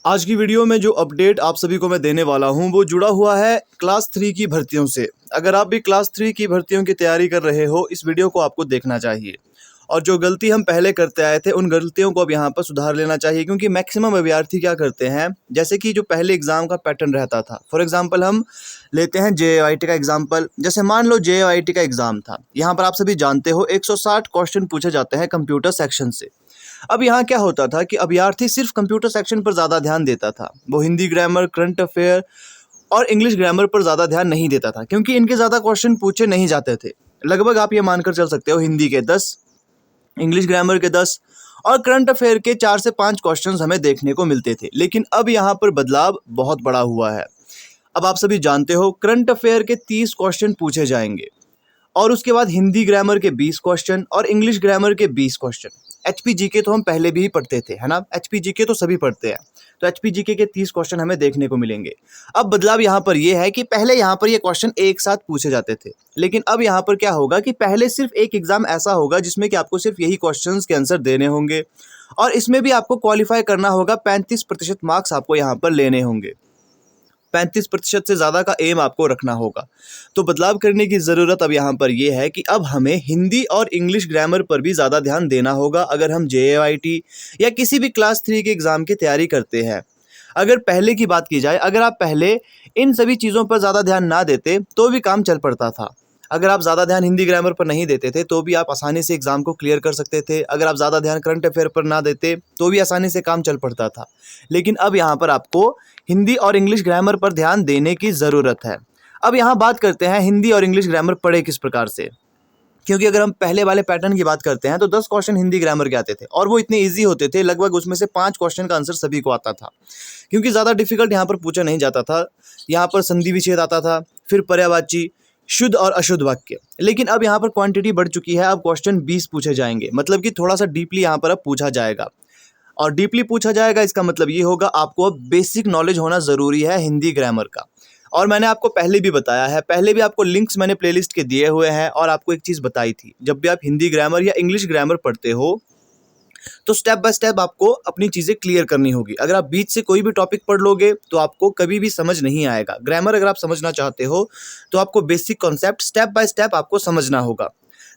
आज की वीडियो में जो अपडेट आप सभी को मैं देने वाला हूं वो जुड़ा हुआ है क्लास 3 की भर्तियों से। अगर आप भी क्लास 3 की भर्तियों की तैयारी कर रहे हो, इस वीडियो को आपको देखना चाहिए। और जो गलती हम पहले करते आए थे उन गलतियों को अब यहाँ पर सुधार लेना चाहिए, क्योंकि मैक्सिमम अभ्यर्थी क्या करते हैं, जैसे कि जो पहले एग्जाम का पैटर्न रहता था। फॉर एग्जाम्पल हम लेते हैं JAIT का एग्जाम्पल। जैसे मान लो JAIT का एग्जाम था, यहाँ पर आप सभी जानते हो 160 क्वेश्चन पूछे जाते हैं कंप्यूटर सेक्शन से। अब यहाँ क्या होता था कि अभ्यर्थी सिर्फ कंप्यूटर सेक्शन पर ज़्यादा ध्यान देता था, वो हिंदी ग्रामर, करंट अफेयर और इंग्लिश ग्रामर पर ज़्यादा ध्यान नहीं देता था, क्योंकि इनके ज़्यादा क्वेश्चन पूछे नहीं जाते थे। लगभग आप ये मानकर चल सकते हो हिंदी के 10, इंग्लिश ग्रामर के 10 और करंट अफेयर के 4 से 5 क्वेश्चंस हमें देखने को मिलते थे। लेकिन अब यहाँ पर बदलाव बहुत बड़ा हुआ है। अब आप सभी जानते हो करंट अफेयर के 30 क्वेश्चन पूछे जाएंगे और उसके बाद हिंदी ग्रामर के 20 क्वेश्चन और इंग्लिश ग्रामर के 20 क्वेश्चन। HPGK तो हम पहले भी पढ़ते थे, है ना। HPGK तो सभी पढ़ते हैं, तो HPGK के 30 क्वेश्चन हमें देखने को मिलेंगे। अब बदलाव यहाँ पर यह है कि पहले यहाँ पर ये क्वेश्चन एक साथ पूछे जाते थे, लेकिन अब यहाँ पर क्या होगा कि पहले सिर्फ एक एग्जाम ऐसा होगा जिसमें कि आपको सिर्फ यही क्वेश्चंस के आंसर देने होंगे और इसमें भी आपको क्वालिफाई करना होगा। 35% मार्क्स आपको यहाँ पर लेने होंगे। 35% से ज़्यादा का एम आपको रखना होगा। तो बदलाव करने की ज़रूरत अब यहाँ पर यह है कि अब हमें हिंदी और इंग्लिश ग्रामर पर भी ज़्यादा ध्यान देना होगा अगर हम JAIT या किसी भी क्लास 3 के एग्ज़ाम की तैयारी करते हैं। अगर पहले की बात की जाए, अगर आप पहले इन सभी चीज़ों पर ज़्यादा ध्यान ना देते तो भी काम चल पड़ता था। अगर आप ज़्यादा ध्यान हिंदी ग्रामर पर नहीं देते थे तो भी आप आसानी से एग्ज़ाम को क्लियर कर सकते थे। अगर आप ज़्यादा ध्यान करंट अफेयर पर ना देते तो भी आसानी से काम चल पड़ता था। लेकिन अब यहाँ पर आपको हिंदी और इंग्लिश ग्रामर पर ध्यान देने की ज़रूरत है। अब यहाँ बात करते हैं हिंदी और इंग्लिश ग्रामर पढ़े किस प्रकार से, क्योंकि अगर हम पहले वाले पैटर्न की बात करते हैं तो 10 क्वेश्चन हिंदी ग्रामर के आते थे और वो इतने इजी होते थे, लगभग उसमें से 5 क्वेश्चन का आंसर सभी को आता था, क्योंकि ज़्यादा डिफिकल्ट यहाँ पर पूछा नहीं जाता था। यहाँ पर संधि विच्छेद आता था, फिर पर्यायवाची, शुद्ध और अशुद्ध वाक्य। लेकिन अब यहाँ पर क्वांटिटी बढ़ चुकी है, अब क्वेश्चन 20 पूछे जाएंगे, मतलब कि थोड़ा सा डीपली यहाँ पर अब पूछा जाएगा। और डीपली पूछा जाएगा इसका मतलब ये होगा आपको अब बेसिक नॉलेज होना ज़रूरी है हिंदी ग्रामर का। और मैंने आपको पहले भी बताया है, पहले भी आपको लिंक्स मैंने प्लेलिस्ट के दिए हुए हैं और आपको एक चीज़ बताई थी, जब भी आप हिंदी ग्रामर या इंग्लिश ग्रामर पढ़ते हो तो स्टेप बाय स्टेप आपको अपनी चीज़ें क्लियर करनी होगी। अगर आप बीच से कोई भी टॉपिक पढ़ लोगे तो आपको कभी भी समझ नहीं आएगा। ग्रामर अगर आप समझना चाहते हो तो आपको basic concept step by step आपको समझना होगा,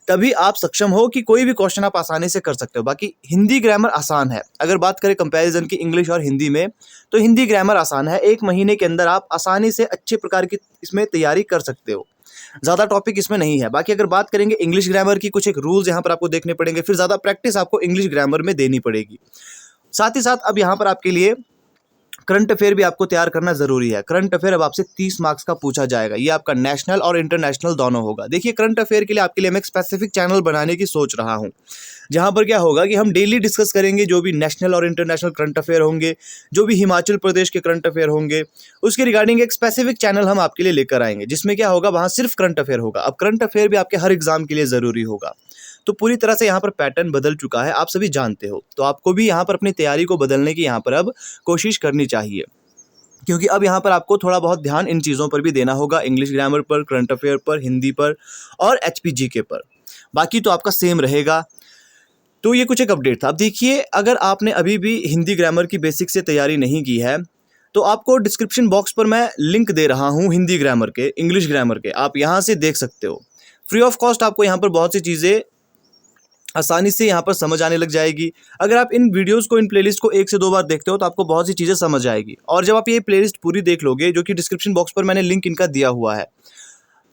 तभी आप सक्षम हो कि कोई भी क्वेश्चन आप आसानी से कर सकते हो। बाकी हिंदी ग्रामर आसान है। अगर बात करें कंपैरिजन की इंग्लिश और हिंदी में, तो हिंदी ग्रामर आसान है। 1 महीने के अंदर आप आसानी से अच्छे प्रकार की इसमें तैयारी कर सकते हो, ज़्यादा टॉपिक इसमें नहीं है। बाकी अगर बात करेंगे इंग्लिश ग्रामर की, कुछ एक रूल्स यहाँ पर आपको देखने पड़ेंगे, फिर ज़्यादा प्रैक्टिस आपको इंग्लिश ग्रामर में देनी पड़ेगी। साथ ही साथ अब यहाँ पर आपके लिए करंट अफेयर भी आपको तैयार करना जरूरी है। करंट अफेयर अब आपसे 30 मार्क्स का पूछा जाएगा, ये आपका नेशनल और इंटरनेशनल दोनों होगा। देखिए करंट अफेयर के लिए आपके लिए मैं एक स्पेसिफिक चैनल बनाने की सोच रहा हूँ, जहाँ पर क्या होगा कि हम डेली डिस्कस करेंगे जो भी नेशनल और इंटरनेशनल करंट अफेयर होंगे, जो भी हिमाचल प्रदेश के करंट अफेयर होंगे, उसके रिगार्डिंग एक स्पेसिफिक चैनल हम आपके लिए लेकर आएंगे, जिसमें क्या होगा, वहाँ सिर्फ करंट अफेयर होगा। अब करंट अफेयर भी आपके हर एग्जाम के लिए ज़रूरी होगा। तो पूरी तरह से यहाँ पर पैटर्न बदल चुका है, आप सभी जानते हो। तो आपको भी यहाँ पर अपनी तैयारी को बदलने की यहाँ पर अब कोशिश करनी चाहिए, क्योंकि अब यहाँ पर आपको थोड़ा बहुत ध्यान इन चीज़ों पर भी देना होगा, इंग्लिश ग्रामर पर, करंट अफेयर पर, हिंदी पर और HPGK पर। बाकी तो आपका सेम रहेगा। तो ये कुछ एक अपडेट था। अब देखिए, अगर आपने अभी भी हिंदी ग्रामर की बेसिक से तैयारी नहीं की है तो आपको डिस्क्रिप्शन बॉक्स पर मैं लिंक दे रहा हूँ हिंदी ग्रामर के, इंग्लिश ग्रामर के, आप यहाँ से देख सकते हो। फ्री ऑफ कॉस्ट आपको यहाँ पर बहुत सी चीज़ें आसानी से यहाँ पर समझ आने लग जाएगी। अगर आप इन वीडियोस को, इन प्लेलिस्ट को 1 से 2 बार देखते हो तो आपको बहुत सी चीज़ें समझ आएगी। और जब आप ये प्लेलिस्ट पूरी देख लोगे, जो कि डिस्क्रिप्शन बॉक्स पर मैंने लिंक इनका दिया हुआ है,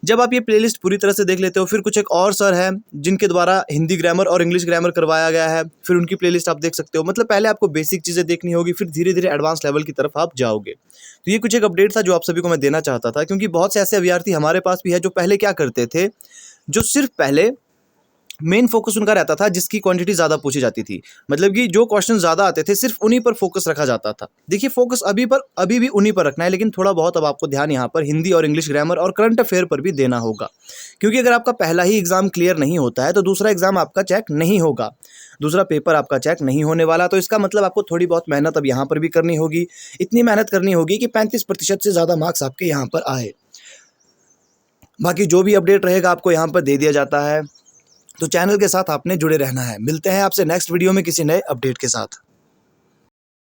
जब आप ये प्लेलिस्ट पूरी तरह से देख लेते हो, फिर कुछ एक और सर हैं जिनके द्वारा हिंदी ग्रामर और इंग्लिश ग्रामर करवाया गया है, फिर उनकी प्लेलिस्ट आप देख सकते हो। मतलब पहले आपको बेसिक चीज़ें देखनी होगी, फिर धीरे धीरे एडवांस लेवल की तरफ आप जाओगे। तो ये कुछ एक अपडेट था जो आप सभी को मैं देना चाहता था, क्योंकि बहुत से ऐसे अभ्यर्थी हमारे पास भी है जो पहले क्या करते थे, जो सिर्फ पहले मेन फोकस उनका रहता था जिसकी क्वांटिटी ज़्यादा पूछी जाती थी, मतलब कि जो क्वेश्चन ज़्यादा आते थे सिर्फ उन्हीं पर फोकस रखा जाता था। देखिए फोकस अभी भी उन्हीं पर रखना है, लेकिन थोड़ा बहुत अब आपको ध्यान यहाँ पर हिंदी और इंग्लिश ग्रामर और करंट अफेयर पर भी देना होगा, क्योंकि अगर आपका पहला ही एग्जाम क्लियर नहीं होता है तो दूसरा एग्जाम आपका चेक नहीं होगा, दूसरा पेपर आपका चेक नहीं होने वाला। तो इसका मतलब आपको थोड़ी बहुत मेहनत अब यहाँ पर भी करनी होगी, इतनी मेहनत करनी होगी कि 35% से ज़्यादा मार्क्स आपके यहाँ पर आए। बाकी जो भी अपडेट रहेगा आपको यहाँ पर दे दिया जाता है, तो चैनल के साथ आपने जुड़े रहना है। मिलते हैं आपसे नेक्स्ट वीडियो में किसी नए अपडेट के साथ।